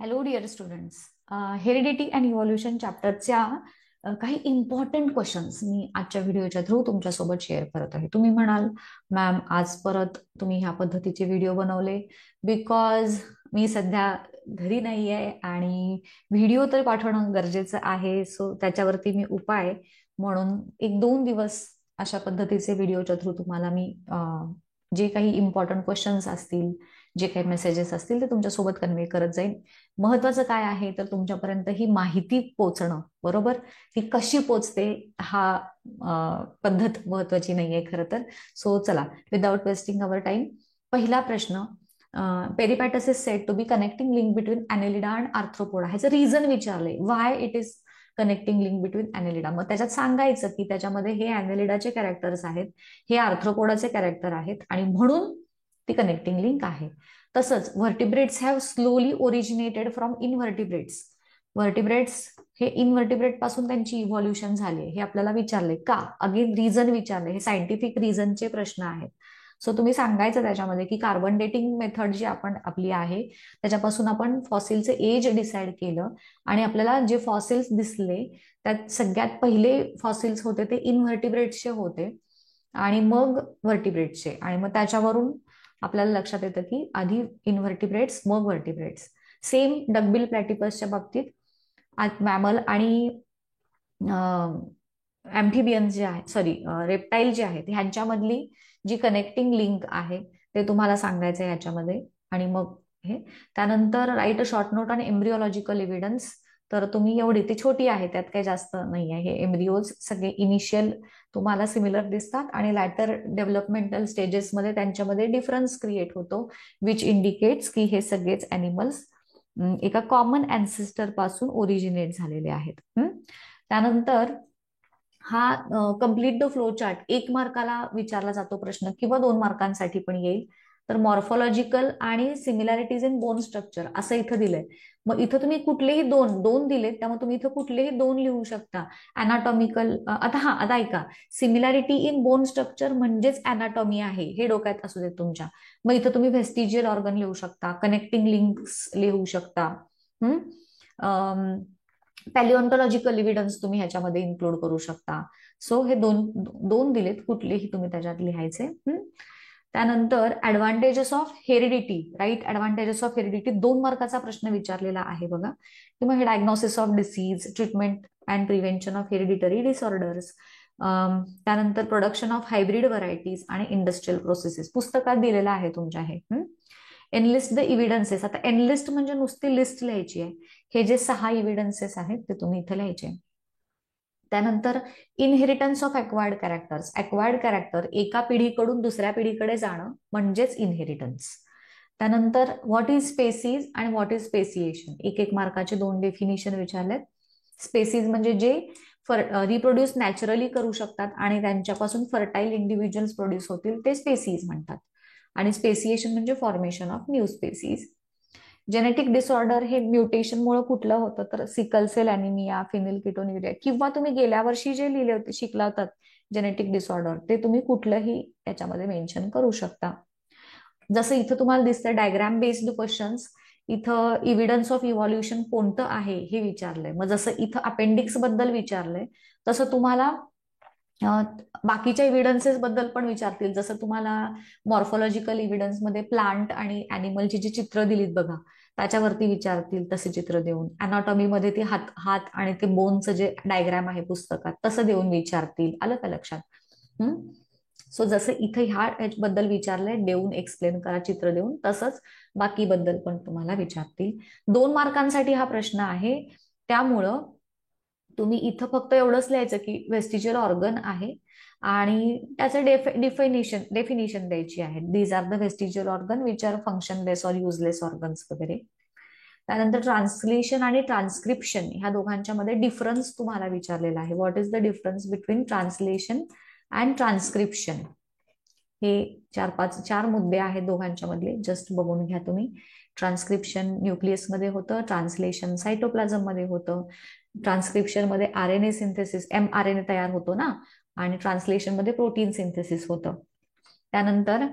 Hello dear students. Heredity and evolution चॅप्टरच्या काही important questions मी आजच्या व्हिडिओच्या थ्रू तुमच्यासोबत शेअर करत आहे. तुम्ही म्हणाल मॅम आज परत तुम्ही ह्या पद्धतीचे व्हिडिओ बनवले, बिकॉज मी सध्या घरी नाही आहे आणि व्हिडिओ तर पाठवणं गरजेचं आहे. सो त्याच्यावरती मी उपाय म्हणून 1-2 दिवस अशा पद्धतीचे व्हिडिओच्या थ्रू तुम्हाला मी जे काही इम्पॉर्टंट क्वेश्चन्स असतील, जे काही मेसेजेस असतील ते तुमच्यासोबत कन्व्हे करत जाईल. महत्वाचं काय आहे तर तुमच्यापर्यंत ही माहिती पोचणं, बरोबर, ती कशी पोचते हा पद्धत महत्वाची नाहीये खरं तर. सो चला, विदाउट वेस्टिंग अवर टाइम, पहिला प्रश्न. Peripatus is said to be connecting link between annelida and arthropoda. ह्याचं रिझन विचारले, why it is connecting link between annelida. मग त्याच्यात सांगायचं की त्याच्यामध्ये हे ॲनेलिडाचे कॅरेक्टर्स आहेत, हे आर्थ्रोपोडाचे कॅरेक्टर आहेत आणि म्हणून ती कनेक्टिंग लिंक आहे. तसंच vertebrates have slowly originated from invertebrates. Vertebrates हे इनव्हर्टिब्रेट पासून त्यांची इव्हॉल्युशन झाली हे आपल्याला विचारले का. अगेन रिझन विचारले, हे सायंटिफिक रिझनचे प्रश्न आहेत. सो तुम्ही सांगायचं त्याच्यामध्ये की कार्बन डेटिंग मेथड जी आपण आपली आहे त्याच्यापासून आपण फॉसिलचे एज डिसाईड केलं आणि आपल्याला जे फॉसिल्स दिसले त्यात सगळ्यात पहिले फॉसिल्स होते ते इनव्हर्टिब्रेट्सचे होते आणि मग व्हर्टिब्रेट्सचे, आणि मग त्याच्यावरून आपल्याला लक्षात येतं की आधी इनव्हर्टिब्रेट्स मग व्हर्टिब्रेट्स. सेम डकबिल प्लॅटिपसच्या बाबतीत मॅमल आणि ॲम्फिबियन्स जे आहे, सॉरी रेप्टाईल जे आहेत ह्यांच्यामधली जी कनेक्टिंग लिंक आहे ते तुम्हाला सांगायचं आहे ह्याच्यामध्ये. आणि मग हे त्यानंतर राईट अ शॉर्ट नोट आणि एम्ब्रिओलॉजिकल एव्हिडन्स. तर तुम्ही एवढी ती छोटी आहे, त्यात काही जास्त नाही आहे. हे एम्ब्रिओज सगळे इनिशियल तुम्हाला सिमिलर दिसतात आणि लॅटर डेव्हलपमेंटल स्टेजेसमध्ये त्यांच्यामध्ये डिफरन्स क्रिएट होतो, विच इंडिकेट्स की हे सगळेच ॲनिमल्स एका कॉमन अँसेस्टर पासून ओरिजिनेट झालेले आहेत. त्यानंतर हा कम्प्लीट द फ्लो चार्ट 1 मार्काला विचारला जातो प्रश्न किंवा 2 मार्कांसाठी पण येईल. तर मॉर्फॉलॉजिकल आणि सिमिलॅरिटीज इन बोन स्ट्रक्चर असं इथं दिलंय. मग इथं तुम्ही कुठलेही दोन दोन दिलेत त्यामुळे तुम्ही इथं कुठलेही दोन लिहू शकता. अनाटॉमिकल, आता ऐका, सिमिलॅरिटी इन बोन स्ट्रक्चर म्हणजेच अनाटॉमी आहे हे डोक्यात असू देत तुमच्या. मग इथं तुम्ही व्हेस्टिजियल ऑर्गन लिहू शकता, कनेक्टिंग लिंक्स लिहू शकता, पॅलिओन्टॉलॉजिकल एव्हिडन्स तुम्ही ह्याच्यामध्ये इन्क्लूड करू शकता. सो हे दोन दोन दिलेत, कुठलेही तुम्ही त्याच्यात लिहायचे. त्यानंतर advantages of heredity, right, advantages of heredity 2 मार्काचा प्रश्न विचारलेला आहे बघा. किंवा हे diagnosis of disease, treatment and prevention of hereditary disorders. त्यानंतर प्रोडक्शन ऑफ हायब्रिड व्हरायटीज आणि इंडस्ट्रियल प्रोसेसेस पुस्तकात दिलेलं आहे तुमच्या हे. Enlist the evidences. आता एनलिस्ट म्हणजे नुसती लिस्ट लिहायची आहे. हे जे 6 इव्हिडन्सेस आहेत ते तुम्ही इथे लिहायचे. त्यानंतर inheritance of acquired characters. Acquired character एका पिढीकडून दुसऱ्या पिढीकडे जाणं म्हणजेच इनहेरिटन्स. त्यानंतर व्हॉट इज स्पेसीज आणि व्हॉट इज स्पेसिएशन. 1-1 मार्काचे 2 डेफिनिशन विचारलेत. स्पेसीज म्हणजे जे रिप्रोड्यूस नॅचरली करू शकतात आणि त्यांच्यापासून फर्टाईल इंडिव्हिज्युअल्स प्रोड्यूस होतील ते स्पेसीज म्हणतात. आणि स्पेसिएशन म्हणजे formation of new species. Genetic disorder हे म्युटेशनमुळे कुठलं होतं तर सिकल सेल ॲनिमिया, फिनिलकिटोन्युरिया, किंवा तुम्ही गेल्या वर्षी जे लिहिले होते शिकला होतात जेनेटिक डिसऑर्डर ते तुम्ही कुठलंही याच्यामध्ये मेन्शन करू शकता. जसं इथं तुम्हाला दिसतं डायग्राम बेस्ड क्वेश्चन्स, इथं इव्हिडन्स ऑफ इव्हॉल्युशन कोणतं आहे हे विचारलंय. मग जसं इथं अपेंडिक्स बद्दल विचारलंय तसं तुम्हाला बाकीच्या इव्हिडन्सेस बद्दल पण विचारतील. जसं तुम्हाला मॉर्फॉलॉजिकल इव्हिडन्स मध्ये प्लांट आणि अॅनिमलची जी चित्र दिलीत बघा त्याच्यावरती विचारतील तसे चित्र देऊन. अनाटॉमीमध्ये ते हात हात आणि ते बोनचं जे डायग्राम आहे पुस्तकात तसं देऊन विचारतील. आलं का लक्षात? सो जसं इथं ह्या बद्दल विचारलंय देऊन एक्सप्लेन करा चित्र देऊन, तसंच बाकी बद्दल पण तुम्हाला विचारतील. 2 मार्कांसाठी हा प्रश्न आहे. त्यामुळं तुम्ही इथं फक्त एवढंच लिहायचं की वेस्टिजियल ऑर्गन आहे आणि त्याचं डेफिनेशन द्यायची आहे. These are the vestigial organ which are functionless or useless organs वगैरे. त्यानंतर ट्रान्सलेशन आणि ट्रान्स्क्रिप्शन ह्या दोघांच्या मध्ये डिफरन्स तुम्हाला विचारलेला आहे. What is the difference between translation and transcription. हे 4 मुद्दे आहेत दोघांच्या मधले, जस्ट बघून घ्या तुम्ही. ट्रान्स्क्रिप्शन न्यूक्लियसमध्ये होतं, ट्रान्सलेशन सायटोप्लाझम मध्ये होतं. ट्रान्स्क्रिप्शन मध्ये RNA सिंथेसिस, mRNA तयार होतो ना, आणि ट्रान्सलेशन मध्ये प्रोटीन सिंथेसिस होतं. त्यानंतर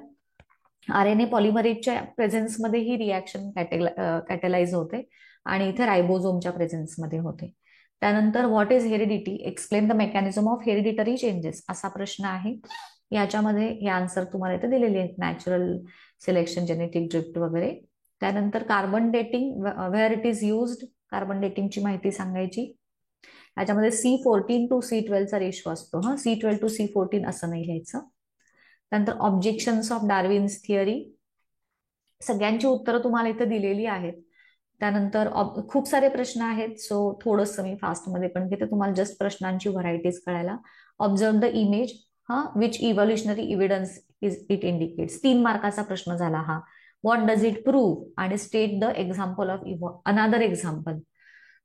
RNA पॉलिमरेजच्या प्रेझेन्समध्ये ही रिॲक्शन कॅटलाइज होते आणि इथे रायबोझोमच्या प्रेझेन्समध्ये होते. त्यानंतर what is heredity, explain the mechanism of hereditary changes असा प्रश्न आहे. याच्यामध्ये हे आन्सर तुम्हाला इथे दिलेले आहेत, नॅचरल सिलेक्शन, जेनेटिक ड्रिफ्ट वगैरे. त्यानंतर carbon dating, where it is used, carbon डेटिंगची माहिती सांगायची. याच्यामध्ये C14 to C12चा रेशो असतो. C12 to C14 असं नाही लिहायचं. त्यानंतर ऑब्जेक्शन्स ऑफ डार्विन्स थिअरी, सगळ्यांची उत्तरं तुम्हाला इथे दिलेली आहेत. त्यानंतर खूप सारे प्रश्न आहेत, सो थोडंसं मी फास्टमध्ये पण घेते तुम्हाला जस्ट प्रश्नांची व्हरायटीज कळायला. Observe the image, which evolutionary evidence is it indicates, 3 मार्काचा प्रश्न झाला हा. व्हॉट डज इट प्रूव्ह आणि state the example of another example.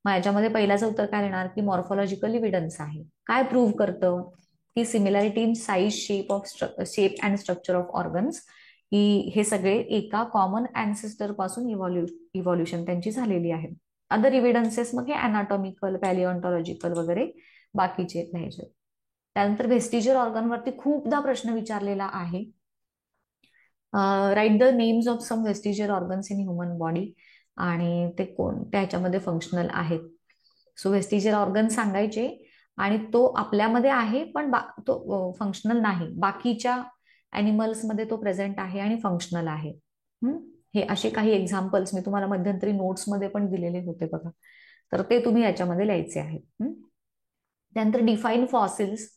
मग याच्यामध्ये पहिल्याचं उत्तर काय देणार की मॉर्फॉलॉजिकल इव्हिडन्स आहे. काय प्रूव्ह करतं की similarity in size, shape and structure of organs, की हे सगळे एका कॉमन अँसेस्टर पासून इव्हॉल्युशन त्यांची झालेली आहे. अदर इव्हिडन्सेस मग हे अनाटॉमिकल, पॅलिओन्टॉलॉजिकल वगैरे बाकीचे लिहायचे. त्यानंतर व्हेस्टिजियल ऑर्गन वरती खूपदा प्रश्न विचारलेला आहे. Write the names of some vestigial organs in human body आणि ते कोणत्या ह्याच्यामध्ये फंक्शनल आहेत. सो व्हेस्टिजियल ऑर्गन सांगायचे आणि तो आपल्यामध्ये आहे पण तो फंक्शनल नाही, बाकीच्या मध्ये तो प्रेझेंट आहे आणि फंक्शनल आहे. हे असे काही एक्झाम्पल्स मी तुम्हाला मध्यंतरी नोट्समध्ये पण दिलेले होते बघा, तर ते तुम्ही याच्यामध्ये लिहायचे आहेत. त्यानंतर define fossils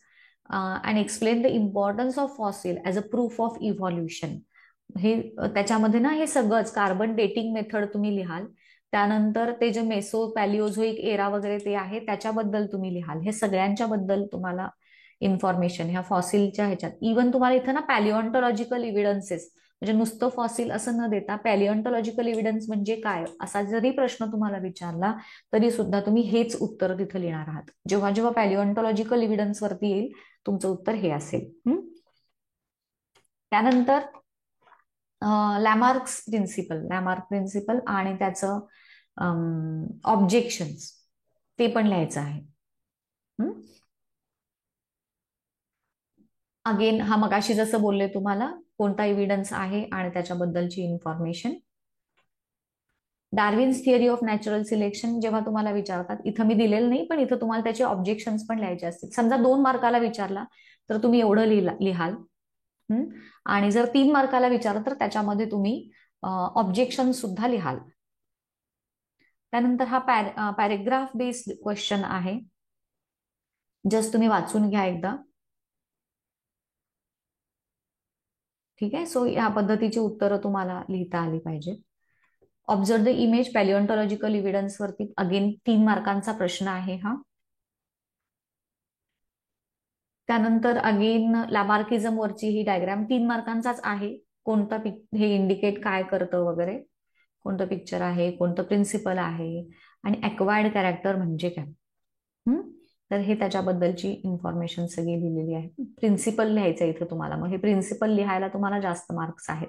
and explain the importance of fossil as a proof of evolution. हे त्याच्यामध्ये ना हे सगळंच कार्बन डेटिंग मेथड तुम्ही लिहाल. त्यानंतर ते जे मेसो पॅलिओझोइक एरा वगैरे ते आहे त्याच्याबद्दल तुम्ही लिहाल. हे सगळ्यांच्या बद्दल तुम्हाला इन्फॉर्मेशन ह्या फॉसिलच्या ह्याच्यात. इव्हन तुम्हाला इथं ना पॅलिओन्टॉलॉजिकल इव्हिडन्सेस, म्हणजे नुसतं फॉसिल असं न देता पॅलिओन्टॉलॉजिकल इव्हिडन्स म्हणजे काय असा जरी प्रश्न तुम्हाला विचारला तरी सुद्धा तुम्ही हेच उत्तर तिथं लिहिणार आहात. जेव्हा जेव्हा पॅलिओन्टॉलॉजिकल इव्हिडन्स वरती येईल तुमचं उत्तर हे असेल. त्यानंतर लॅमार्क प्रिन्सिपल आणि त्याचं ऑब्जेक्शन्स ते पण लिहायचं आहे. अगेन हा मगाशी जसं बोलले तुम्हाला कोणता एव्हिडन्स आहे आणि त्याच्याबद्दलची information. Darwin's theory of natural selection जेव्हा तुम्हाला विचारतात, इथं मी दिलेलं नाही पण इथं तुम्हाला त्याचे ऑब्जेक्शन्स पण लिहायचे असतील. समजा 2 मार्काला विचारला तर तुम्ही एवढं लिहाल. आणि जर 3 मार्काला विचारलं तर त्याच्यामध्ये तुम्ही ऑब्जेक्शन सुद्धा लिहाल. त्यानंतर हा पॅरेग्राफ बेस्ड क्वेश्चन आहे, जस्ट तुम्ही वाचून घ्या एकदा. ठीक आहे, सो या पद्धतीची उत्तरं तुम्हाला लिहिता आली पाहिजे. ऑब्झर्व द इमेज, पॅलिओन्टॉलॉजिकल इव्हिडन्स वरती अगेन 3 मार्कांचा प्रश्न आहे हा. त्यानंतर अगेन लॅमार्किझम वरची ही डायग्राम 3 मार्कांचाच आहे. कोणता हे इंडिकेट काय करतं वगैरे, कोणतं पिक्चर आहे, कोणतं प्रिन्सिपल आहे आणि ॲक्वायर्ड कॅरेक्टर म्हणजे काय. तर हे त्याच्याबद्दलची इन्फॉर्मेशन सगळी लिहिलेली आहे. प्रिन्सिपल लिहायचं इथं तुम्हाला, मग हे प्रिन्सिपल लिहायला तुम्हाला जास्त मार्क्स आहेत.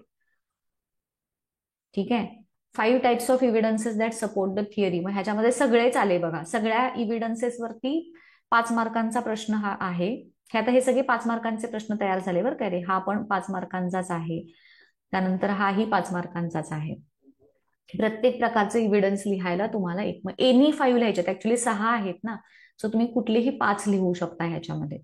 ठीक आहे. 5 types of evidences that support the theory, मग ह्याच्यामध्ये सगळेच आले बघा. सगळ्या इव्हिडन्सेस वरती 5 मार्कांचा प्रश्न हा आहे. हे आता हे सगळे 5 मार्कांचे प्रश्न तयार झाले बरं का रे. हा पण 5 मार्कांचाच आहे. त्यानंतर हाही 5 मार्कांचाच आहे. प्रत्येक प्रकारचे इव्हिडन्स लिहायला तुम्हाला एनी 5 लिहायचे, ऍक्च्युली 6 आहेत ना, सो तुम्ही कुठलेही 5 लिहू शकता ह्याच्यामध्ये.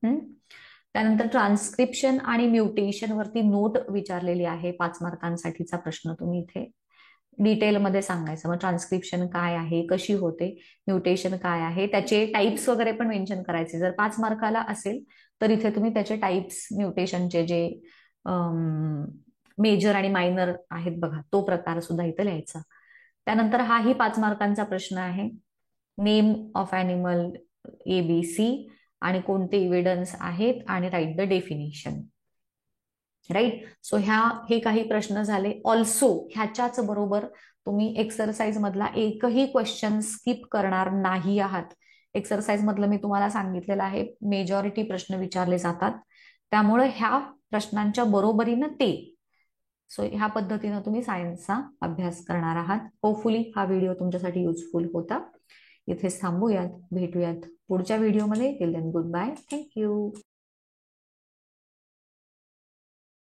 त्यानंतर ट्रान्स्क्रिप्शन आणि म्युटेशन वरती नोट विचारलेली आहे. 5 मार्कांसाठीचा प्रश्न तुम्ही इथे डिटेलमध्ये सांगायचं. मग ट्रान्स्क्रिप्शन काय आहे, कशी होते, म्युटेशन काय आहे, त्याचे टाइप्स वगैरे पण मेन्शन करायचे. जर 5 मार्काला असेल तर इथे तुम्ही त्याचे टाइप्स, म्युटेशनचे जे मेजर आणि मायनर आहेत बघा, तो प्रकार सुद्धा इथे लिहायचा. त्यानंतर हाही 5 मार्कांचा प्रश्न आहे. नेम ऑफ ॲनिमल ABC आणि कोणते इव्हिडन्स आहेत आणि write the definition. Right, so हे काही प्रश्न झाले. ऑल्सो ह्याच्याच बरोबर तुम्ही एक्सरसाइज मधला एकही क्वेश्चन स्किप करणार नाही आहात. एक्सरसाइज मधलं मी तुम्हाला सांगितलेलं आहे मेजॉरिटी प्रश्न विचारले जातात, त्यामुळे ह्या प्रश्नांच्या बरोबरीनं ते. सो ह्या पद्धतीनं तुम्ही सायन्सचा अभ्यास करणार आहात. होपफुली हा व्हिडिओ तुमच्यासाठी युजफुल होता. इथेच थांबूयात, भेटूयात पुढच्या व्हिडिओमध्ये. Till then good bye, thank you.